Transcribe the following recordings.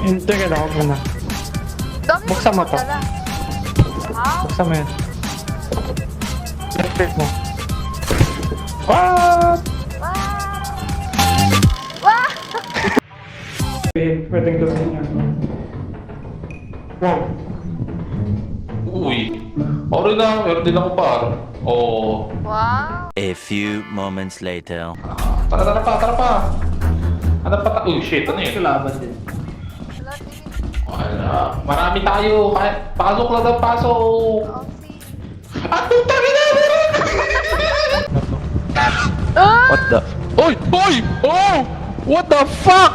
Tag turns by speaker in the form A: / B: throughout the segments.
A: Enter ka lang, huwag mo na. Buksan mo to. Buksan mo yan. Left mo. What? Pwedeng gawin niya. Wow.
B: Uy. Oro na, meron din ako par. Oh.
C: Wow.
D: A few moments later.
B: Tara pa. Ano pa Uy, shit, ano yun?
A: Laban din.
B: Wala. Marami tayo. Pasok lang ang pasok.
C: Okay.
B: At putang ina!
D: What the?
B: Oy! Oh! What the fuck?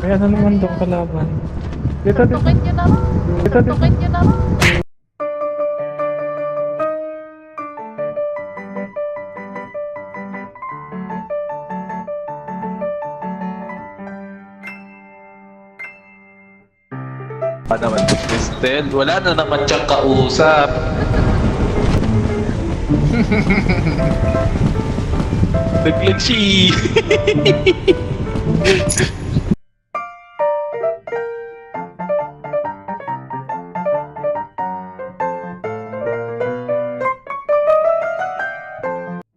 A: Kaya ano naman daw kalaban? Dito.
C: Tukin nyo na lang. Tukin nyo na lang.
B: Pa naman si Cristel. Wala na naman siyang kausap. Naglag siya.